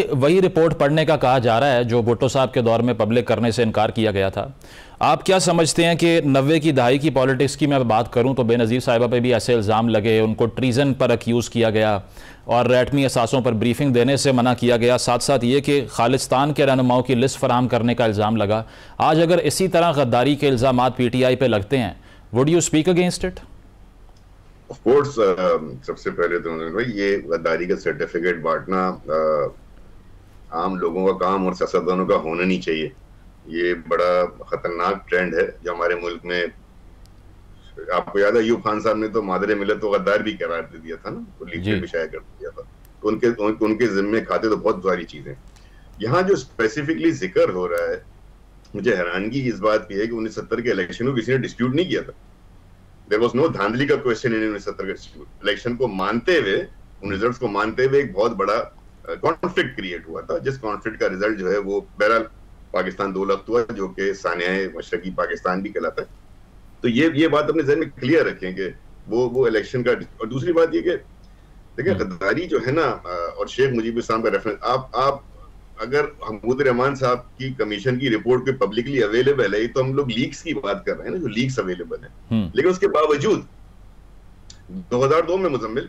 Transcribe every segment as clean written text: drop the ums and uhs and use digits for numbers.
वही रिपोर्ट पढ़ने का कहा जा रहा है जो भुट्टो साहब के दौर में पब्लिक करने से इनकार किया गया था। आप क्या समझते हैं कि 90 की दहाई की पॉलिटिक्स की मैं बात करूं तो बेनज़ीर साहिबा पे भी ऐसे इल्ज़ाम लगे, उनको ट्रीज़न पर अक्यूज़ किया गया और एटमी असासों पर ब्रीफिंग देने से मना किया गया। साथ साथ ये कि खालिस्तान के रहनुमाओं की लिस्ट फराहम करने का इल्ज़ाम लगा। आज अगर इसी तरह गद्दारी के इल्ज़ाम PTI पे लगते हैं, would you speak against it? Of course, सबसे पहले तो भाई ये गद्दारी का सर्टिफिकेट बांटना आम लोगों का काम और सियासतदानों का होना नहीं चाहिए। ये बड़ा खतरनाक ट्रेंड है जो हमारे मुल्क में, आपको याद है अयूब खान साहब ने तो मादरे मिलत तो गद्दार भी करार दे दिया था ना, तो लीफलेट भी शाया कर दिया था। तो उनके जिम्मे खाते तो बहुत सारी चीजें। यहाँ जो स्पेसिफिकली जिक्र हो रहा है, मुझे हैरानगी इस बात की है कि 1970 के इलेक्शन को किसी ने डिस्प्यूट नहीं किया था। देयर वाज नो धांधली का क्वेश्चन इन 1970 के इलेक्शन को मानते हुए, उन रिजल्ट्स को मानते हुए एक बहुत बड़ा कॉन्फ्लिक्ट क्रिएट हुआ था, जिस कॉन्फ्लिक्ट का रिजल्ट जो है वो बहरहाल पाकिस्तान 2 लख्त हुआ, जो कि सानियाए मशरकी पाकिस्तान भी कहलाता है। तो ये बात अपने ज़हन में क्लियर रखें कि वो इलेक्शन का। और दूसरी बात ये कि देखिए गद्दारी जो है ना, और शेख मुजीब इस्लाम का रेफरेंस, आप अगर महमूद रहमान साहब की कमीशन की रिपोर्ट कोई पब्लिकली अवेलेबल है, तो हम लोग लीक्स की बात कर रहे हैं ना, जो लीक्स अवेलेबल है। लेकिन उसके बावजूद 2002 में मुजम्मिल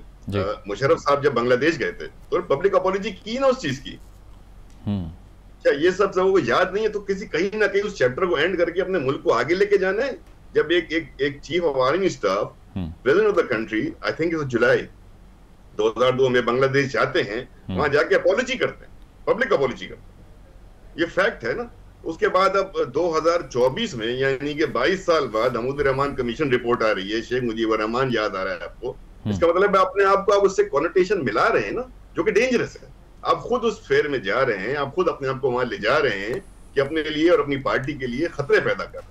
मुशर्रफ साहब जब बांग्लादेश गए थे तो पब्लिक अपॉलॉजी की ना उस चीज की। क्या ये सब सबको याद नहीं है? तो कहीं ना कहीं उस चैप्टर को एंड करके अपने मुल्क को आगे लेके जाना है। जब एक chief of army staff, president of the country, I think it's July 2002 में बांग्लादेश जाते हैं, वहां जाके अपॉलॉजी करते हैं, पब्लिक अपॉलॉजी करते हैं, ये फैक्ट है ना। उसके बाद अब 2024 में, यानी कि 22 साल बाद महमूद रहमान कमीशन रिपोर्ट आ रही है, शेख मुजीबुर रहमान याद आ रहा है आपको। इसका मतलब अपने आप को आप उससे कॉनोटेशन मिला रहे हैं ना, जो कि डेंजरस है। आप खुद उस फेयर में जा रहे हैं, आप खुद अपने आप को वहां ले जा रहे हैं कि अपने लिए और अपनी पार्टी के लिए खतरे पैदा कर रहे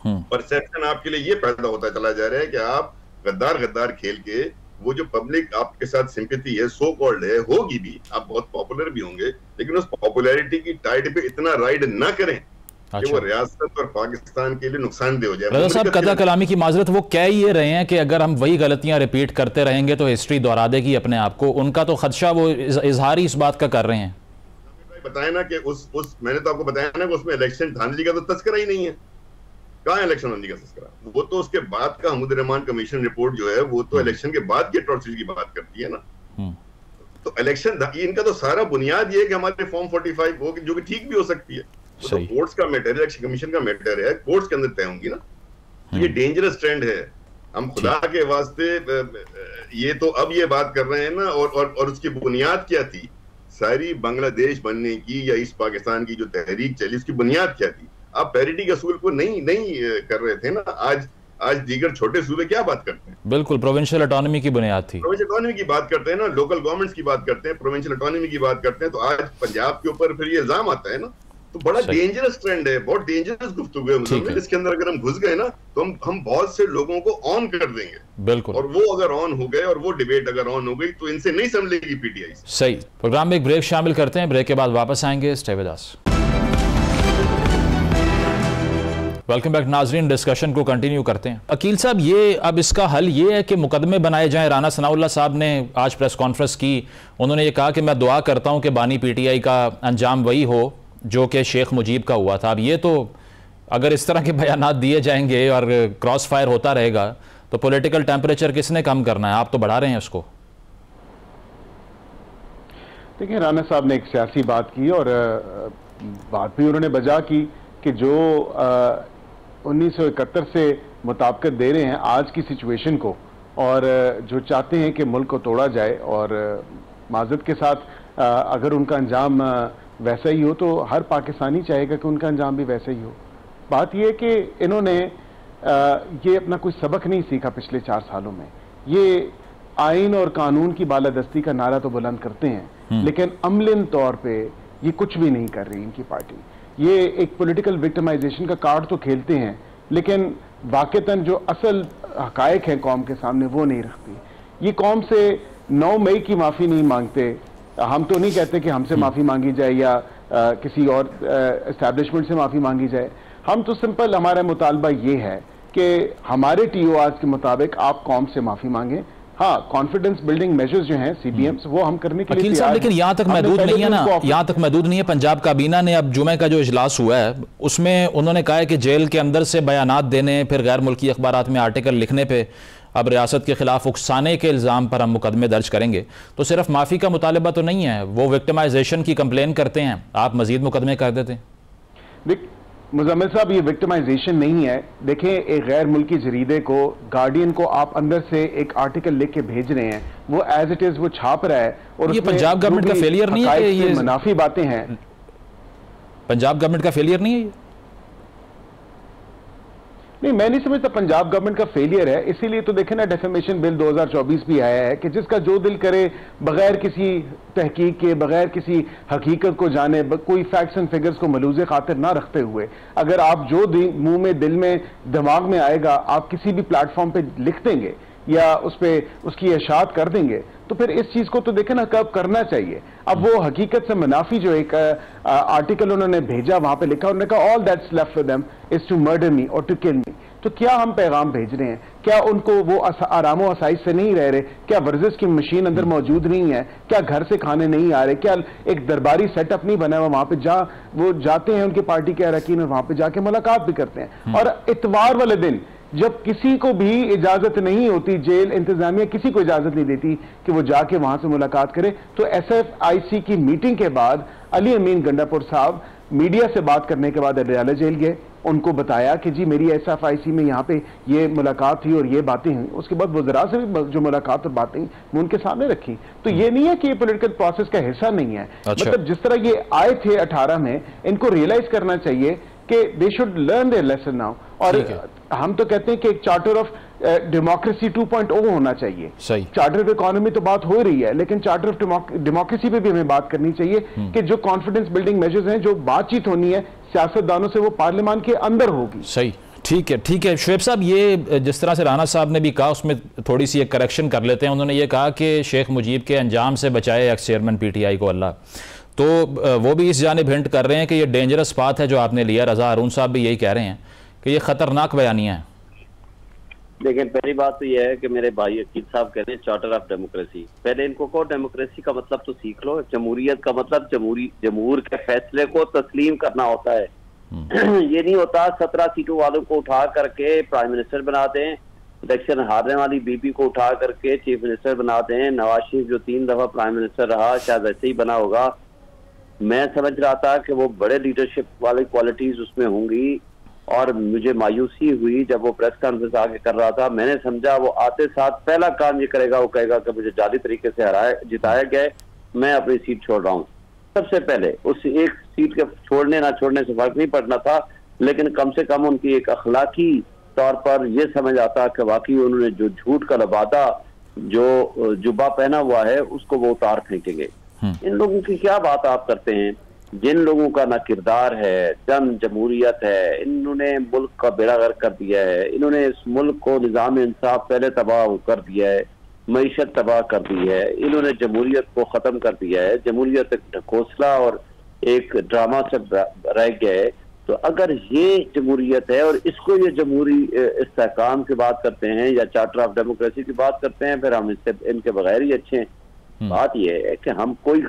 हैं। परसेप्शन आपके लिए ये पैदा होता चला जा रहा है कि आप गद्दार खेल के, वो जो पब्लिक आपके साथ सिंपैथी है, सो कॉल्ड है, होगी भी, आप बहुत पॉपुलर भी होंगे, लेकिन उस पॉपुलैरिटी की टाइड पे इतना राइड ना करें कि वो रियासत और पाकिस्तान के लिए नुकसानदेह हो जाए। रजा साहब, कदा कलामी की माजरत, वो कह ये रहे हैं कि अगर हम वही गलतियां रिपीट करते रहेंगे तो हिस्ट्री दोहरा देगी अपने आप को। उनका तो खदशा वो इजहार ही इस बात का कर रहे हैं। बताया ना कि मैंने तो आपको बताया ना कि उसमें इलेक्शन धांधली का तो तस्करा ही नहीं है। कहाँ इलेक्शन धांधली का तस्करा? वो तो उसके बाद का महमूद रहमान कमीशन रिपोर्ट जो है, वो तो इलेक्शन के बाद की अट्रॉसिटी की बात करती है ना। तो इलेक्शन, इनका तो सारा बुनियाद ये है कि हमारे फॉर्म 45 हो, जो कि ठीक भी हो सकती है, तो कोर्ट्स का मैटर है, इलेक्शन कमीशन का मैटर है, कोर्ट्स के अंदर तय होंगी ना। तो ये डेंजरस ट्रेंड है। हम खुदा के वास्ते ये तो अब ये बात कर रहे हैं ना, और उसकी बुनियाद क्या थी? सारी बांग्लादेश बनने की या इस पाकिस्तान की जो तहरीक चली, उसकी बुनियाद क्या थी? आप पैरिटी के असूल को नहीं कर रहे थे ना। आज दीगर छोटे सूबे क्या बात करते हैं? बिल्कुल, प्रोविंशियल ऑटोनॉमी की बुनियाद थी। प्रोविंशियल ऑटोनॉमी की बात करते हैं ना, लोकल गवर्नमेंट्स की बात करते हैं, प्रोविंशियल ऑटोनॉमी की बात करते हैं। तो आज पंजाब के ऊपर फिर ये इल्जाम आता है ना, तो बड़ा डेंजरस ट्रेंड है, बहुत डेंजरस गुफ्तगू है। इसके अंदर अगर हम घुस गए ना, तो हम बहुत से लोगों को ऑन कर देंगे। बिल्कुल। और वो अगर ऑन हो गए और वो डिबेट अगर ऑन हो गई, तो इनसे नहीं संभलेगी PTI। सही। प्रोग्राम में एक ब्रेक शामिल करते हैं, ब्रेक के बाद वापस आएंगे। Stay with us. Welcome back नाजरीन, डिस्कशन को कंटिन्यू करते हैं। अकील साहब, ये अब इसका हल ये है कि मुकदमे बनाए जाएं। राना सनाउल्लाह साहब ने आज प्रेस कॉन्फ्रेंस की, उन्होंने ये कहा कि मैं दुआ करता हूं कि बानी PTI का अंजाम वही हो जो कि शेख मुजीब का हुआ था। अब ये तो अगर इस तरह के बयानात दिए जाएंगे और क्रॉस फायर होता रहेगा तो पॉलिटिकल टेम्परेचर किसने कम करना है? आप तो बढ़ा रहे हैं उसको। देखिए, राना साहब ने एक सियासी बात की और बात भी उन्होंने बजा की कि जो 1971 से मुताबिकत दे रहे हैं आज की सिचुएशन को, और जो चाहते हैं कि मुल्क को तोड़ा जाए, और माजरत के साथ अगर उनका अंजाम वैसा ही हो तो हर पाकिस्तानी चाहेगा कि उनका अंजाम भी वैसा ही हो। बात यह है कि इन्होंने ये अपना कोई सबक नहीं सीखा पिछले 4 सालों में। ये आइन और कानून की बालादस्ती का नारा तो बुलंद करते हैं, लेकिन अमलन तौर पे ये कुछ भी नहीं कर रही इनकी पार्टी। ये एक पॉलिटिकल विक्टिमाइजेशन का कार्ड तो खेलते हैं, लेकिन वाकईतन जो असल हकायक है कौम के सामने वो नहीं रखती। ये कौम से 9 मई की माफ़ी नहीं मांगते। हम तो नहीं कहते कि हमसे माफ़ी मांगी जाए या किसी और एस्टैब्लिशमेंट से माफ़ी मांगी जाए। हम तो सिंपल, हमारा मुतालबा ये है कि हमारे TORs के मुताबिक आप कौम से माफ़ी मांगें, हाँ, कॉन्फिडेंस बिल्डिंग मेजर्स जो हैं CBMs वो हम करने के लिए वकील साहब, लेकिन यहाँ तक महदूद नहीं है ना, यहाँ तक महदूद नहीं है। पंजाब काबीना ने अब जुमे का जो इजलास हुआ है उसमें उन्होंने कहा है कि जेल के अंदर से बयानात देने, फिर गैर मुल्की अखबारात में आर्टिकल लिखने पे अब रियासत के खिलाफ उकसाने के इल्ज़ाम पर हम मुकदमे दर्ज करेंगे। तो सिर्फ माफ़ी का मुतालबा तो नहीं है, वो विक्टिमाइजेशन की कंप्लेन करते हैं, आप मजीद मुकदमे कर देते हैं। मुजम्मिल साहब, ये विक्टिमाइजेशन नहीं है। देखें, एक गैर मुल्की जरीदे को, गार्डियन को आप अंदर से एक आर्टिकल लिख के भेज रहे हैं, वो एज इट इज वो छाप रहा है, और ये पंजाब गवर्नमेंट का फेलियर नहीं है, ये मुनाफी बातें हैं। पंजाब गवर्नमेंट का फेलियर नहीं है ये? नहीं, मैं नहीं समझता पंजाब गवर्नमेंट का फेलियर है। इसीलिए तो देखें ना, डेफेमेशन बिल 2024 भी आया है कि जिसका जो दिल करे, बगैर किसी तहकीक के, बगैर किसी हकीकत को जाने, कोई फैक्ट्स एंड फिगर्स को मलूज़े खातिर ना रखते हुए, अगर आप जो मुंह में, दिल में, दिमाग में आएगा, आप किसी भी प्लेटफॉर्म पे लिख देंगे या उस पर उसकी इशाअत कर देंगे, तो फिर इस चीज को तो देखें ना कब करना चाहिए। अब वो हकीकत से मुनाफी जो एक आर्टिकल उन्होंने भेजा, वहां पे लिखा, उन्होंने कहा all that's left for them is to murder me और टू किल मी। तो क्या हम पैगाम भेज रहे हैं? क्या उनको वो आराम व आसाइश से नहीं रह रहे? क्या वर्जिश की मशीन अंदर मौजूद नहीं है? क्या घर से खाने नहीं आ रहे? क्या एक दरबारी सेटअप नहीं बना हुआ वहां पे? वो जाते हैं उनकी पार्टी के अरकान, वहां पे जाके मुलाकात भी करते हैं। और इतवार वाले दिन जब किसी को भी इजाजत नहीं होती, जेल इंतजामिया किसी को इजाजत नहीं देती कि वो जाके वहां से मुलाकात करे, तो SFIC की मीटिंग के बाद अली अमीन गंडापुर साहब मीडिया से बात करने के बाद अडयाला जेल गए, उनको बताया कि जी मेरी SFIC में यहाँ पे ये मुलाकात थी और ये बातें हुई। उसके बाद वज़रा से भी जो मुलाकात और बातें वो उनके सामने रखी। तो ये नहीं है कि ये पॉलिटिकल प्रोसेस का हिस्सा नहीं है। मतलब जिस तरह ये आए थे 18 में, इनको रियलाइज करना चाहिए कि they should learn their lesson now. और हम तो कहते हैं कि एक चार्टर ऑफ डेमोक्रेसी 2.0 होना चाहिए। सही। चार्टर ऑफ इकोनॉमी तो बात हो रही है, लेकिन चार्टर ऑफ डेमोक्रेसी पे भी हमें बात करनी चाहिए कि जो कॉन्फिडेंस बिल्डिंग मेजर्स हैं, जो बातचीत होनी है सियासतदानों से, वो पार्लियामान के अंदर होगी। सही, ठीक है, ठीक है। शुएब साहब, ये जिस तरह से राना साहब ने भी कहा, उसमें थोड़ी सी एक करेक्शन कर लेते हैं। उन्होंने ये कहा कि शेख मुजीब के अंजाम से बचाए एक्स चेयरमैन PTI को अल्लाह। तो वो भी इस जानिब हिंट कर रहे हैं कि ये डेंजरस पाथ है जो आपने लिया। रजा हारून साहब भी यही कह रहे हैं कि ये खतरनाक बयानियां हैं। लेकिन पहली बात तो यह है कि मेरे भाई अकील साहब कह रहे हैं चार्टर ऑफ डेमोक्रेसी। पहले इनको कहो डेमोक्रेसी का मतलब तो सीख लो। जमहूरियत का मतलब जमहूर के फैसले को तस्लीम करना होता है। ये नहीं होता 17 सीटों वालों को उठा करके प्राइम मिनिस्टर बना दें, इलेक्शन हारने वाली बीबी को उठा करके चीफ मिनिस्टर बना दें। नवाज शरीफ जो 3 दफा प्राइम मिनिस्टर रहा, शायद ऐसे ही बना होगा। मैं समझ रहा था कि वो बड़े लीडरशिप वाली क्वालिटीज उसमें होंगी, और मुझे मायूसी हुई जब वो प्रेस कॉन्फ्रेंस आगे कर रहा था। मैंने समझा वो आते साथ पहला काम ये करेगा, वो कहेगा कि मुझे जाली तरीके से जिताया गया, मैं अपनी सीट छोड़ रहा हूँ। सबसे पहले उस एक सीट के छोड़ने ना छोड़ने से फर्क नहीं पड़ना था, लेकिन कम से कम उनकी एक अखलाकी तौर पर यह समझ आता कि वाकई उन्होंने जो झूठ का लबादा, जो जुब्बा पहना हुआ है, उसको वो उतार फेंकेंगे। इन लोगों की क्या बात आप करते हैं, जिन लोगों का ना किरदार है, जमहूरियत है। इन्होंने मुल्क का बेड़ा गर्क कर दिया है। इन्होंने इस मुल्क को निज़ाम इंसाफ पहले तबाह कर दिया है, मईशत तबाह कर दी है। इन्होंने जमहूरियत को ख़त्म कर दिया है। जमहूरियत एक ढकोसला और एक ड्रामा से रह गया है। तो अगर ये जमहूरियत है और इसको ये जमहूरी इस्तेहकाम की बात करते हैं या चार्टर ऑफ डेमोक्रेसी की बात करते हैं, फिर हम इससे इनके बगैर ही अच्छे हैं। बात यह है कि हम कोई